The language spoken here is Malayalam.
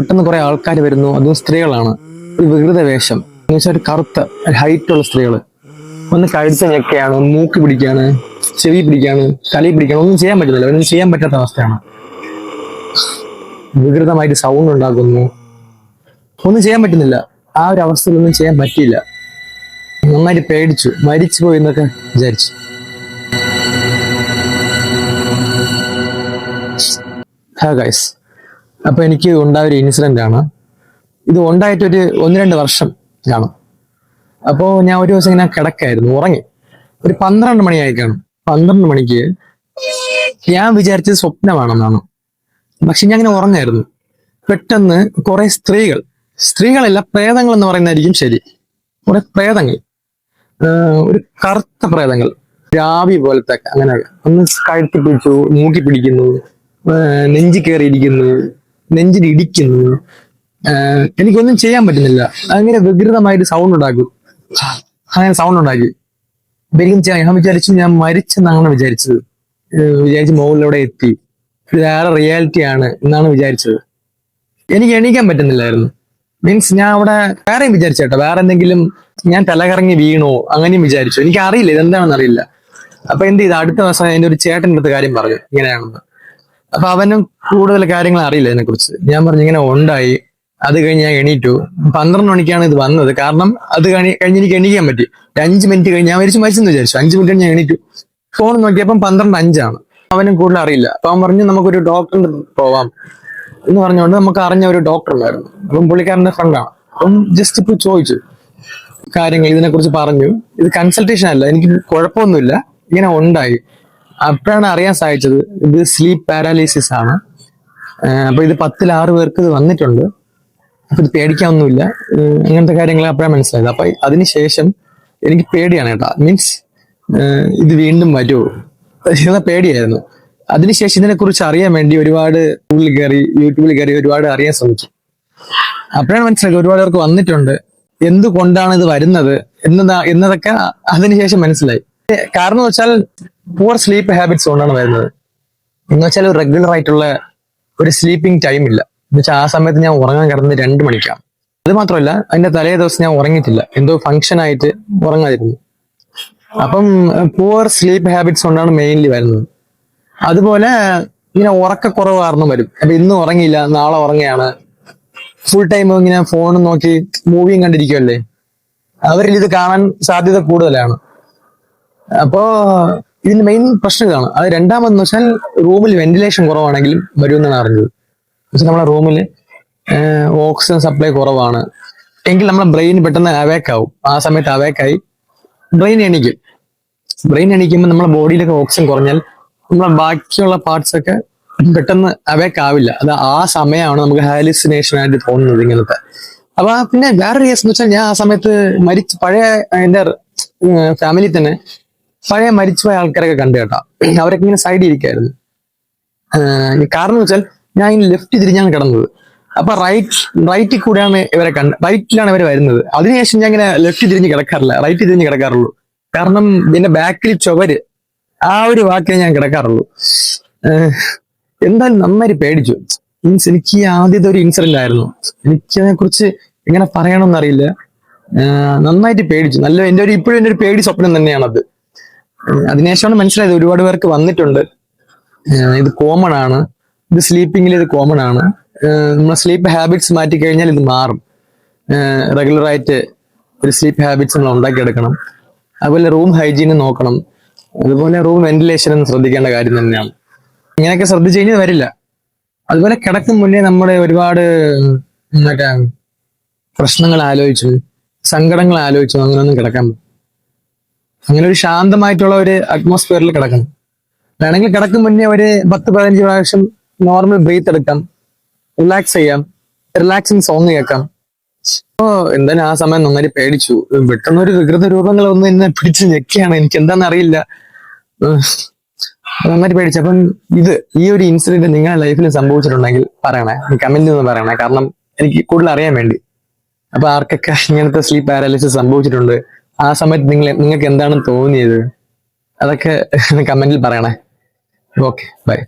പെട്ടെന്ന് കുറെ ആൾക്കാർ വരുന്നു, അതും സ്ത്രീകളാണ്. ഒരു വികൃത വേഷം എന്ന് വെച്ചാൽ ഒരു കറുത്ത ഹൈറ്റുള്ള സ്ത്രീകള് ഒന്ന് കഴുത്ത് ഞെക്കെയാണ്, മൂക്ക് പിടിക്കാണ്, ചെവി പിടിക്കാണ്, തലയിൽ പിടിക്കാണ്. ഒന്നും ചെയ്യാൻ പറ്റുന്നില്ല, ഒന്നും ചെയ്യാൻ പറ്റാത്ത അവസ്ഥയാണ്. വികൃതമായിട്ട് സൗണ്ട് ഉണ്ടാക്കുന്നു, ഒന്നും ചെയ്യാൻ പറ്റുന്നില്ല. ആ ഒരു അവസ്ഥയിൽ ഒന്നും ചെയ്യാൻ പറ്റിയില്ല. നന്നായിട്ട് പേടിച്ചു, മരിച്ചു പോയി എന്നൊക്കെ വിചാരിച്ചു. ഹാ ഗൈസ്, അപ്പൊ എനിക്ക് ഉണ്ടായ ഒരു ഇൻസിഡന്റ് ആണ് ഇത്. ഉണ്ടായിട്ടൊരു 1-2 വർഷം കാണും. അപ്പോ ഞാൻ ഒരു ദിവസം ഇങ്ങനെ കിടക്കായിരുന്നു, ഉറങ്ങി. ഒരു 12 മണിയായി കാണും. 12 മണിക്ക് ഞാൻ വിചാരിച്ചത് സ്വപ്നമാണെന്നാണ്. പക്ഷെ ഞാൻ ഇങ്ങനെ ഉറങ്ങായിരുന്നു. പെട്ടെന്ന് കുറെ സ്ത്രീകളല്ല, പ്രേതങ്ങൾ എന്ന് പറയുന്നതായിരിക്കും ശരി. കുറെ പ്രേതങ്ങൾ, ഒരു കറുത്ത പ്രേതങ്ങൾ, രാവി പോലത്തെ അങ്ങനെ ഒന്ന് കഴുത്തി പിടിച്ചു, മൂക്കി പിടിക്കുന്നു, നെഞ്ചി കയറിയിരിക്കുന്നു, നെഞ്ചിൽ ഇടിക്കുന്നു. എനിക്കൊന്നും ചെയ്യാൻ പറ്റുന്നില്ല. അങ്ങനെ വികൃതമായിട്ട് സൗണ്ട് ഉണ്ടാക്കും. അങ്ങനെ സൗണ്ട് ഉണ്ടാക്കി. ഞാൻ വിചാരിച്ചു ഞാൻ മരിച്ചെന്നാണ് വിചാരിച്ച് മുകളിലൂടെ എത്തി. ഇത് വേറെ റിയാലിറ്റി ആണ് എന്നാണ് വിചാരിച്ചത്. എനിക്ക് എണീക്കാൻ പറ്റുന്നില്ലായിരുന്നു. മീൻസ് ഞാൻ അവിടെ വേറെയും വിചാരിച്ചേട്ടോ, വേറെ എന്തെങ്കിലും ഞാൻ തലകറങ്ങി വീണോ അങ്ങനെയും വിചാരിച്ചു. എനിക്ക് അറിയില്ല ഇതെന്താണെന്ന് അറിയില്ല. അപ്പൊ എന്ത് ചെയ്ത് അടുത്ത ദിവസം എന്റെ ഒരു ചേട്ടൻ്റെ അടുത്ത് കാര്യം പറഞ്ഞു ഇങ്ങനെയാണെന്ന്. അപ്പൊ അവനും കൂടുതൽ കാര്യങ്ങൾ അറിയില്ല ഇതിനെക്കുറിച്ച്. ഞാൻ പറഞ്ഞു ഇങ്ങനെ ഉണ്ടായി. അത് കഴിഞ്ഞ് ഞാൻ എണീറ്റു. 12 മണിക്കാണ് ഇത് വന്നത്. കാരണം അത് കഴിഞ്ഞ് എനിക്ക് എണീക്കാൻ പറ്റി. 5 മിനിറ്റ് കഴിഞ്ഞ് ഞാൻ മരിച്ചെന്ന് വിചാരിച്ചു. 5 മിനിറ്റ് കഴിഞ്ഞ് ഞാൻ എണീറ്റു. ഫോൺ നോക്കിയപ്പം 12:05 അവനും കൂടുതൽ അറിയില്ല. അപ്പൊ അവൻ പറഞ്ഞു നമുക്കൊരു ഡോക്ടറിന്റെ പോവാം എന്ന് പറഞ്ഞുകൊണ്ട് നമുക്ക് അറിഞ്ഞ ഒരു ഡോക്ടർ ഉണ്ടായിരുന്നു. അപ്പം പുള്ളിക്കാരന്റെ ഫ്രണ്ടാണ്. അപ്പം ജസ്റ്റ് ഇപ്പൊ ചോദിച്ചു കാര്യങ്ങൾ, ഇതിനെക്കുറിച്ച് പറഞ്ഞു. ഇത് കൺസൾട്ടേഷൻ അല്ല, എനിക്ക് കുഴപ്പമൊന്നുമില്ല, ഇങ്ങനെ ഉണ്ടായി. അപ്പോഴാണ് അറിയാൻ സാധിച്ചത് ഇത് സ്ലീപ്പ് പാരാലിസിസ് ആണ്. അപ്പൊ ഇത് 10-6 പേർക്ക് ഇത് വന്നിട്ടുണ്ട്. അപ്പൊ ഇത് പേടിക്കാനൊന്നുമില്ല, അങ്ങനത്തെ കാര്യങ്ങൾ അപ്പോഴാണ് മനസ്സിലായത്. അപ്പൊ അതിനുശേഷം എനിക്ക് പേടിയാണ് കേട്ടോ. മീൻസ് ഇത് വീണ്ടും വരുമോ എന്ന പേടിയായിരുന്നു. അതിനുശേഷം ഇതിനെക്കുറിച്ച് അറിയാൻ വേണ്ടി ഒരുപാട് യൂട്യൂബിൽ കയറി ഒരുപാട് അറിയാൻ ശ്രമിച്ചു. അപ്പോഴാണ് മനസ്സിലായത് ഒരുപാട് പേർക്ക് വന്നിട്ടുണ്ട്, എന്തുകൊണ്ടാണ് ഇത് വരുന്നത് എന്നതൊക്കെ അതിനുശേഷം മനസ്സിലായി. കാരണം എന്ന് വെച്ചാൽ പൂർ സ്ലീപ്പ് ഹാബിറ്റ്സ് കൊണ്ടാണ് വരുന്നത്. എന്ന് വെച്ചാൽ ഒരു റെഗുലർ ആയിട്ടുള്ള ഒരു സ്ലീപ്പിംഗ് ടൈം ഇല്ല. എന്ന് വെച്ചാൽ ആ സമയത്ത് ഞാൻ ഉറങ്ങാൻ കിടന്നത് 2 മണിക്കാണ്. അത് മാത്രമല്ല, അതിന്റെ തലേ ദിവസം ഞാൻ ഉറങ്ങിയിട്ടില്ല, എന്തോ ഫംഗ്ഷൻ ആയിട്ട് ഉറങ്ങാതിരുന്നു. അപ്പം പൂർ സ്ലീപ്പ് ഹാബിറ്റ്സ് കൊണ്ടാണ് മെയിൻലി വരുന്നത്. അതുപോലെ ഇങ്ങനെ ഉറക്കക്കുറവ് കാരണം വരും. അപ്പൊ ഇന്ന് ഉറങ്ങിയില്ല, നാളെ ഉറങ്ങുകയാണ്, ഫുൾ ടൈം ഇങ്ങനെ ഫോണും നോക്കി മൂവിയും കണ്ടിരിക്കുമല്ലേ, അവരിൽ ഇത് കാണാൻ സാധ്യത കൂടുതലാണ്. അപ്പോ ഇതിന്റെ മെയിൻ പ്രശ്നം ഇതാണ്. അത് രണ്ടാമതെന്ന് വെച്ചാൽ റൂമിൽ വെന്റിലേഷൻ കുറവാണെങ്കിലും വരുമെന്നാണ് അറിഞ്ഞത്. പക്ഷെ നമ്മളെ റൂമിൽ ഓക്സിജൻ സപ്ലൈ കുറവാണ് എങ്കിൽ നമ്മളെ ബ്രെയിൻ പെട്ടെന്ന് അവേക്ക് ആവും. ആ സമയത്ത് അവേക്കായി ബ്രെയിൻ എണീക്കുമ്പോൾ നമ്മളെ ബോഡിയിലൊക്കെ ഓക്സിജൻ കുറഞ്ഞാൽ നമ്മളെ ബാക്കിയുള്ള പാർട്സ് ഒക്കെ പെട്ടെന്ന് അവേക്ക് ആവില്ല. അത് ആ സമയമാണ് നമുക്ക് ഹാലുസിനേഷൻ ആയിട്ട് തോന്നുന്നത് ഇങ്ങനത്തെ. അപ്പൊ പിന്നെ വേറൊരു കേസ് എന്ന് വെച്ചാൽ ഞാൻ ആ സമയത്ത് പഴയ എന്റെ ഫാമിലി തന്നെ പഴയ മരിച്ചുപോയ ആൾക്കാരൊക്കെ കണ്ടു കേട്ടോ. അവരൊക്കെ ഇങ്ങനെ സൈഡിൽ ഇരിക്കായിരുന്നു. കാരണം എന്ന് വെച്ചാൽ ഞാൻ ഇങ്ങനെ ലെഫ്റ്റ് തിരിഞ്ഞാണ് കിടന്നത്. അപ്പൊ റൈറ്റിൽ കൂടെയാണ് ഇവരെ റൈറ്റിലാണ് ഇവർ വരുന്നത്. അതിനുശേഷം ഞാൻ ഇങ്ങനെ ലെഫ്റ്റ് തിരിഞ്ഞ് കിടക്കാറില്ല, റൈറ്റ് തിരിഞ്ഞ് കിടക്കാറുള്ളൂ. കാരണം ഇതിന്റെ ബാക്കിൽ ചുവര്, ആ ഒരു വാക്കേ ഞാൻ കിടക്കാറുള്ളൂ. എന്തായാലും നന്നായി പേടിച്ചു. മീൻസ് എനിക്ക് ആദ്യത്തെ ഒരു ഇൻസിഡന്റ് ആയിരുന്നു. എനിക്കതിനെ കുറിച്ച് എങ്ങനെ പറയണമെന്നറിയില്ല. നന്നായിട്ട് പേടിച്ചു. ഇപ്പോഴും എൻ്റെ ഒരു പേടി സ്വപ്നം തന്നെയാണത്. അതിനുശേഷമാണ് മനസ്സിലായത് ഒരുപാട് പേർക്ക് വന്നിട്ടുണ്ട്. ഇത് കോമൺ ആണ്, ഇത് സ്ലീപ്പിങ്ങിൽ ഇത് കോമൺ ആണ്. നമ്മളെ സ്ലീപ്പ് ഹാബിറ്റ്സ് മാറ്റി കഴിഞ്ഞാൽ ഇത് മാറും. റെഗുലറായിട്ട് ഒരു സ്ലീപ്പ് ഹാബിറ്റ്സ് നമ്മൾ ഉണ്ടാക്കിയെടുക്കണം. അതുപോലെ റൂം ഹൈജീൻ നോക്കണം. അതുപോലെ റൂം വെന്റിലേഷൻ ശ്രദ്ധിക്കേണ്ട കാര്യം തന്നെയാണ്. ഇങ്ങനെയൊക്കെ ശ്രദ്ധിച്ചു കഴിഞ്ഞാൽ വരില്ല. അതുപോലെ കിടക്കും മുന്നേ നമ്മുടെ ഒരുപാട് പ്രശ്നങ്ങൾ ആലോചിച്ചും സങ്കടങ്ങൾ ആലോചിച്ചും അങ്ങനെയൊന്നും കിടക്കാൻ, അങ്ങനെ ഒരു ശാന്തമായിട്ടുള്ള ഒരു അറ്റ്മോസ്ഫിയറിൽ കിടക്കണം. വേണമെങ്കിൽ കിടക്കും മുന്നേ ഒരു 10-15 പ്രാവശ്യം നോർമൽ ബ്രീത്ത് എടുക്കാം, റിലാക്സ് ചെയ്യാം, റിലാക്സിങ് സോങ് കേൾക്കാം. അപ്പോ എന്തായാലും ആ സമയം നന്നായി പേടിച്ചു. പെട്ടെന്നൊരു വികൃത രൂപങ്ങൾ ഒന്ന് എന്നെ പിടിച്ച് ഞെക്കിയാണ്. എനിക്ക് എന്താണെന്ന് അറിയില്ല, നന്നായിട്ട് പേടിച്ചു. അപ്പം ഈ ഒരു ഇൻസിഡന്റ് നിങ്ങളുടെ ലൈഫിൽ സംഭവിച്ചിട്ടുണ്ടെങ്കിൽ പറയണേ, കമന്റ് ഒന്ന് പറയണേ. കാരണം എനിക്ക് കൂടുതൽ അറിയാൻ വേണ്ടി. അപ്പൊ ആർക്കൊക്കെ ഇങ്ങനത്തെ സ്ലീപ്പ് പാരാലിസിസ് സംഭവിച്ചിട്ടുണ്ട്, ആ സമയത്ത് നിങ്ങൾക്ക് എന്താണ് തോന്നിയത്, അതൊക്കെ കമന്റിൽ പറയണേ. Okay, by.